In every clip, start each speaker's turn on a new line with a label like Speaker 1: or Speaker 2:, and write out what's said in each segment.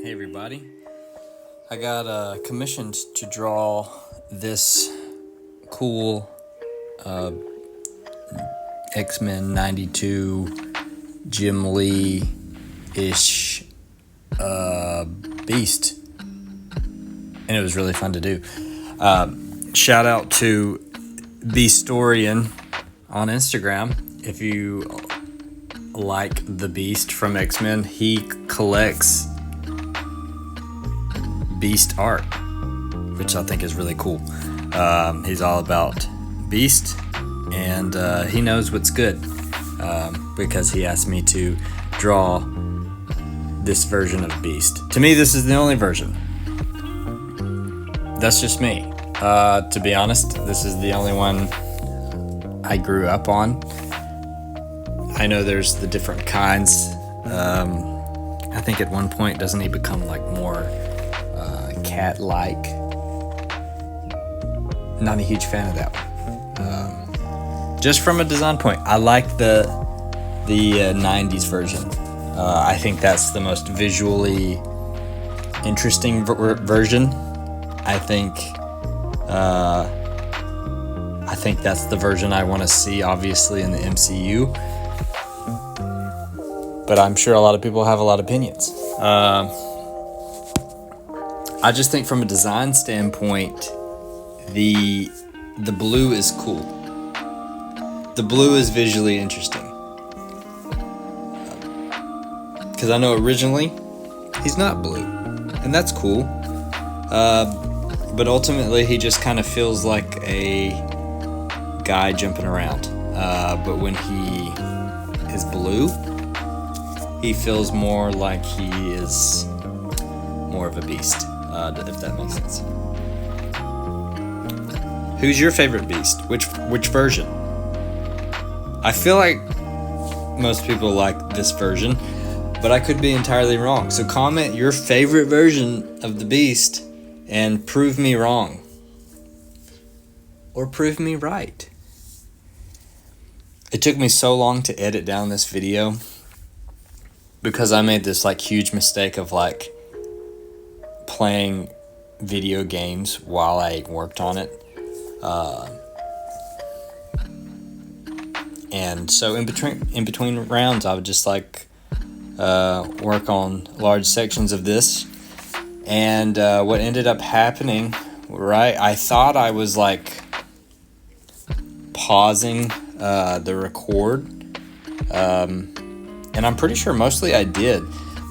Speaker 1: Hey everybody, I got commissioned to draw this cool X-Men 92 Jim Lee-ish beast, and it was really fun to do. Shout out to Beastorian on Instagram. If you like the Beast from X-Men, he collects Beast art, which I think is really cool. He's all about Beast, and he knows what's good, because he asked me to draw this version of Beast. To me, this is the only version. That's just me. To be honest, this is the only one I grew up on. I know there's the different kinds. I think at one point, doesn't he become like more cat-like? Not a huge fan of that one. Just from a design point, I like the 90s version. I think that's the most visually interesting version. I think that's the version I want to see, obviously, in the MCU. But I'm sure a lot of people have a lot of opinions. I just think from a design standpoint, the blue is cool. The blue is visually interesting. Because I know originally, he's not blue. And that's cool. But ultimately, he just kind of feels like a guy jumping around. But when he is blue, he feels more like he is more of a beast, if that makes sense. Who's your favorite Beast? Which version? I feel like most people like this version, but I could be entirely wrong. So comment your favorite version of the Beast and prove me wrong. Or prove me right. It took me so long to edit down this video because I made this like huge mistake of like playing video games while I worked on it. And so in between rounds, I would just like work on large sections of this. And what ended up happening, right? I thought I was like pausing the record, and I'm pretty sure mostly I did,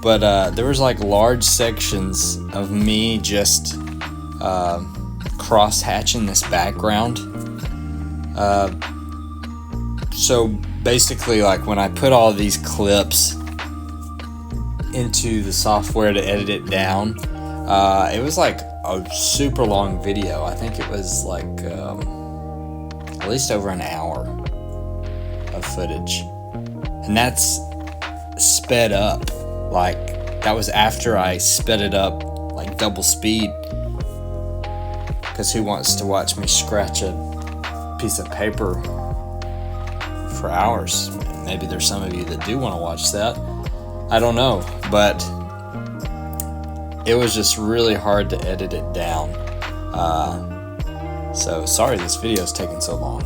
Speaker 1: but there was like large sections of me just cross-hatching this background. So basically, like when I put all these clips into the software to edit it down, it was like a super long video. I think it was like at least over an hour of footage, and that's sped up. Like that was after I sped it up like double speed, because who wants to watch me scratch a piece of paper for hours? Maybe there's some of you that do want to watch that. I don't know, but it was just really hard to edit it down. So sorry this video is taking so long.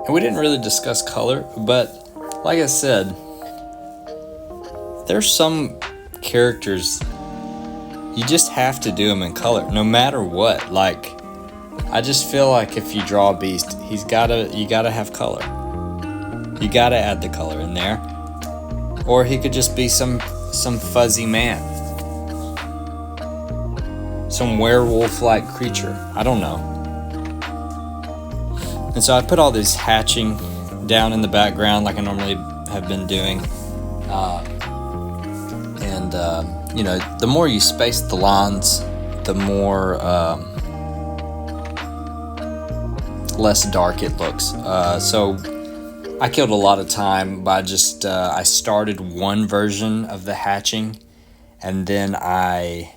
Speaker 1: And we didn't really discuss color, but like I said, there's some characters you just have to do them in color, no matter what. Like, I just feel like if you draw a Beast, you gotta have color. You gotta add the color in there, or he could just be some fuzzy man, some werewolf-like creature. I don't know. And so I put all this hatching down in the background like I normally have been doing. You know, the more you space the lines, the more less dark it looks. So I killed a lot of time by just, I started one version of the hatching, and then I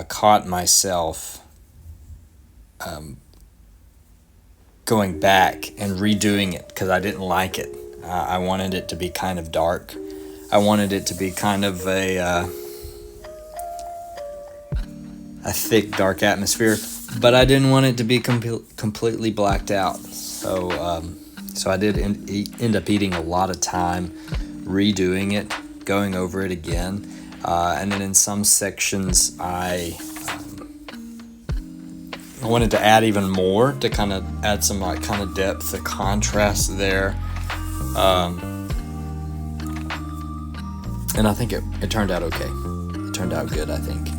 Speaker 1: caught myself going back and redoing it because I didn't like it. I wanted it to be kind of dark. I wanted it to be kind of a thick, dark atmosphere, but I didn't want it to be completely blacked out. So I did end up eating a lot of time redoing it, going over it again, and then in some sections I wanted to add even more to kind of add some like kind of depth, the contrast there, and I think it turned out okay. It turned out good, I think.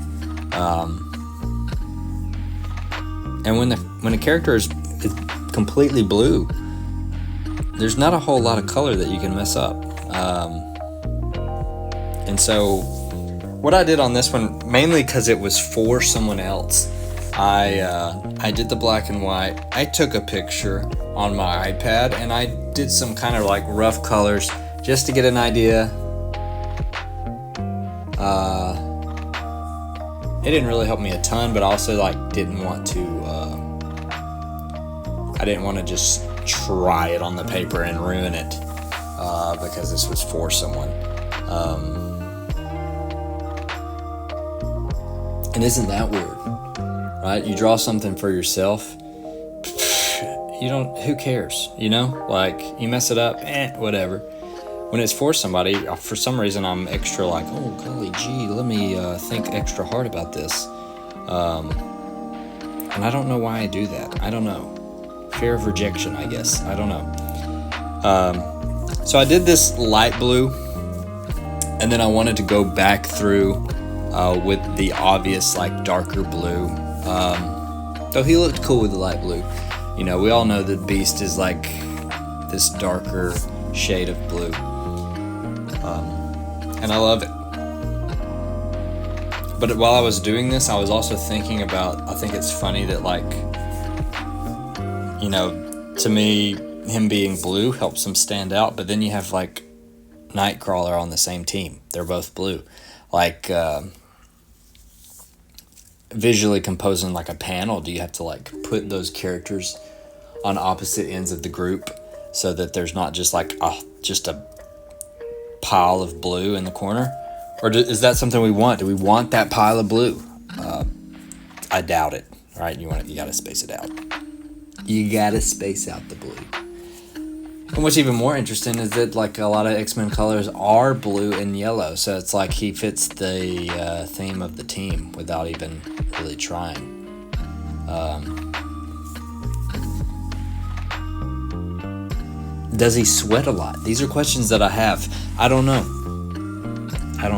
Speaker 1: And when the character is completely blue, there's not a whole lot of color that you can mess up. And so what I did on this one, mainly because it was for someone else, I did the black and white. I took a picture on my iPad and I did some kind of like rough colors just to get an idea. It didn't really help me a ton, but I also like didn't want to just try it on the paper and ruin it, because this was for someone. And isn't that weird, right? You draw something for yourself, who cares, like you mess it up, whatever. When it's for somebody, for some reason I'm extra like, oh golly gee, let me think extra hard about this, and I don't know why I do that. I don't know. Fear of rejection, I guess. I don't know. So I did this light blue, and then I wanted to go back through with the obvious like darker blue. So he looked cool with the light blue. We all know that Beast is like this darker shade of blue, and I love it. But while I was doing this, I was also thinking about, I think it's funny that like, to me, him being blue helps him stand out, but then you have like Nightcrawler on the same team. They're both blue. Like, visually composing like a panel, do you have to like put those characters on opposite ends of the group so that there's not just like just a pile of blue in the corner? Or is that something we want? Do we want that pile of blue? I doubt it, right? You gotta space it out. You gotta space out the blue. And what's even more interesting is that like a lot of X-Men colors are blue and yellow, so it's like he fits the theme of the team without even really trying. Does he sweat a lot? These are questions that I have. I don't know. I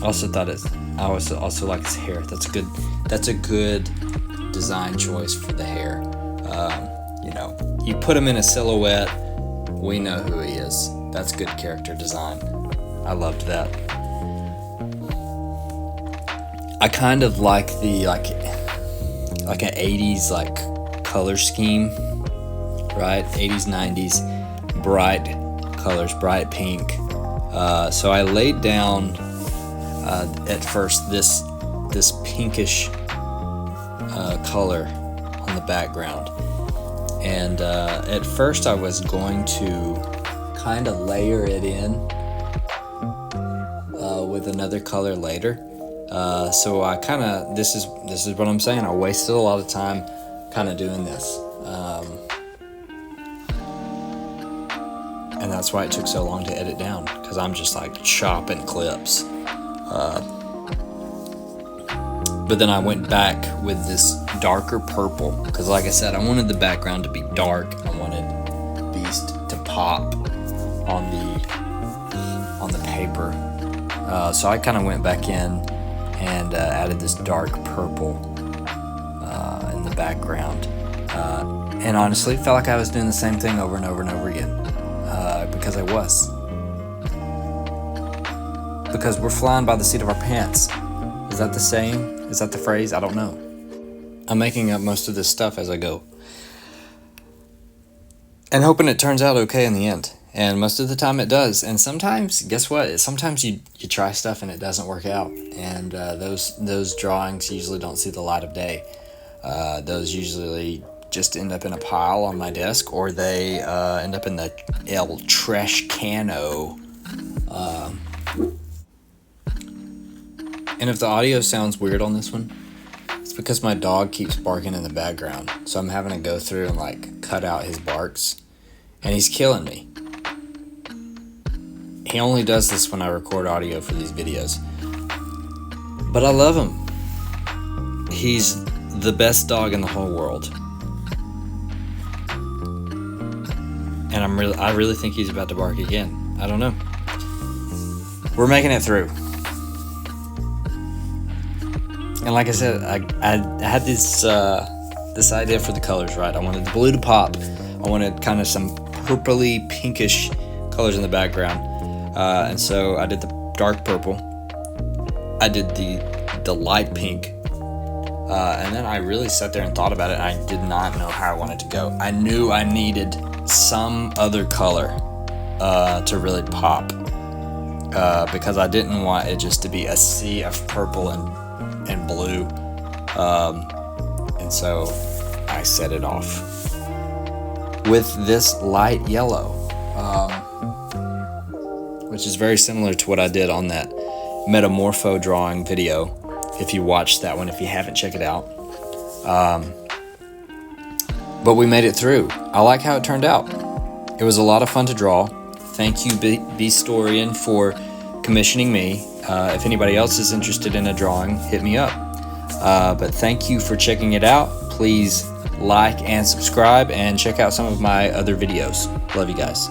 Speaker 1: also like his hair. That's a good design choice for the hair. You put him in a silhouette, we know who he is. That's good character design. I loved that. I kind of like the like an 80s like color scheme, right? 80s, 90s, bright colors, bright pink. So I laid down at first this pinkish color on the background, and at first I was going to kind of layer it in with another color later. So I kind of, this is what I'm saying, I wasted a lot of time kind of doing this, and that's why it took so long to edit down, because I'm just like chopping clips. But then I went back with this darker purple, because like I said, I wanted the background to be dark. I wanted Beast to pop on the paper. So I kind of went back in and added this dark purple in the background. And honestly, felt like I was doing the same thing over and over and over again, because I was. Because we're flying by the seat of our pants. Is that the saying? Is that the phrase? I don't know. I'm making up most of this stuff as I go, and hoping it turns out okay in the end. And most of the time it does. And sometimes, guess what? Sometimes you try stuff and it doesn't work out. And those drawings usually don't see the light of day. Those usually just end up in a pile on my desk, or they end up in the El Trash Cano. And if the audio sounds weird on this one, it's because my dog keeps barking in the background. So I'm having to go through and like cut out his barks. And he's killing me. He only does this when I record audio for these videos. But I love him. He's the best dog in the whole world. And I really think he's about to bark again. I don't know. We're making it through. And like I said, I had this idea for the colors, right? I wanted the blue to pop. I wanted kind of some purpley, pinkish colors in the background. And so I did the dark purple. I did the light pink. And then I really sat there and thought about it, and I did not know how I wanted to go. I knew I needed some other color to really pop. Because I didn't want it just to be a sea of purple and blue, and so I set it off with this light yellow, which is very similar to what I did on that Metamorpho drawing video. If you watched that one, if you haven't, check it out. But we made it through. I like how it turned out. It was a lot of fun to draw. Thank you, Beastorian, for commissioning me. If anybody else is interested in a drawing, hit me up. But thank you for checking it out. Please like and subscribe, and check out some of my other videos. Love you guys.